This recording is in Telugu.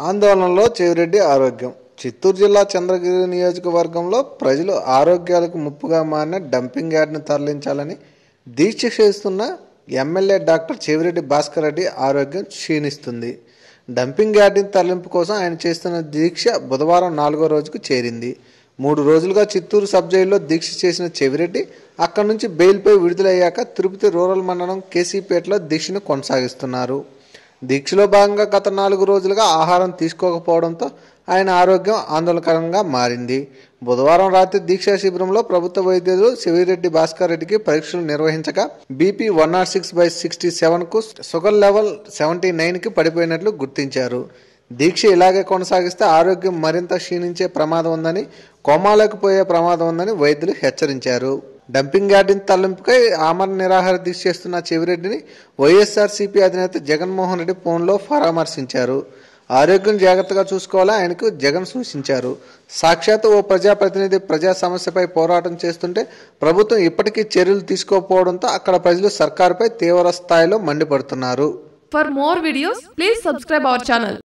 ఆందోళనలో చెవిరెడ్డి ఆరోగ్యం. చిత్తూరు జిల్లా చంద్రగిరి నియోజకవర్గంలో ప్రజలు ఆరోగ్యాలకు ముప్పుగా మారిన డంపింగ్ యార్డ్ను తరలించాలని దీక్ష చేస్తున్న ఎమ్మెల్యే డాక్టర్ చెవిరెడ్డి భాస్కర్ రెడ్డి ఆరోగ్యం క్షీణిస్తుంది. డంపింగ్ యార్డ్ తరలింపు కోసం ఆయన చేస్తున్న దీక్ష బుధవారం 4వ రోజుకు చేరింది. 3 రోజులుగా చిత్తూరు సబ్ జైల్లో దీక్ష చేసిన చెవిరెడ్డి అక్కడి నుంచి బెయిల్పై విడుదలయ్యాక తిరుపతి రూరల్ మండలం కేసీపేటలో దీక్షను కొనసాగిస్తున్నారు. దీక్షలో భాగంగా గత 4 రోజులుగా ఆహారం తీసుకోకపోవడంతో ఆయన ఆరోగ్యం ఆందోళనకరంగా మారింది. బుధవారం రాత్రి దీక్షా శిబిరంలో ప్రభుత్వ వైద్యులు చెవిరెడ్డి భాస్కర్ రెడ్డికి పరీక్షలు నిర్వహించగా బీపీ 106/67కు, షుగర్ లెవెల్ 79కి పడిపోయినట్లు గుర్తించారు. దీక్ష ఇలాగే కొనసాగిస్తే ఆరోగ్యం మరింత క్షీణించే ప్రమాదం ఉందని, కోమాలోకి పోయే ప్రమాదం ఉందని వైద్యులు హెచ్చరించారు. డంపింగ్ యార్డ్ తరలింపుపై ఆమరణ నిరాహార దీక్ష చేస్తున్న చెవిరెడ్డిని వైఎస్ఆర్సీపీ అధినేత జగన్మోహన్ రెడ్డి ఫోన్లో పరామర్శించారు. ఆరోగ్యం జాగ్రత్తగా చూసుకోవాలని ఆయనకు జగన్ సూచించారు. సాక్షాత్ ఓ ప్రజాప్రతినిధి ప్రజా సమస్యపై పోరాటం చేస్తుంటే ప్రభుత్వం ఇప్పటికీ చర్యలు తీసుకోకపోవడంతో అక్కడ ప్రజలు సర్కారుపై తీవ్ర స్థాయిలో మండిపడుతున్నారు. For more videos, please subscribe our channel.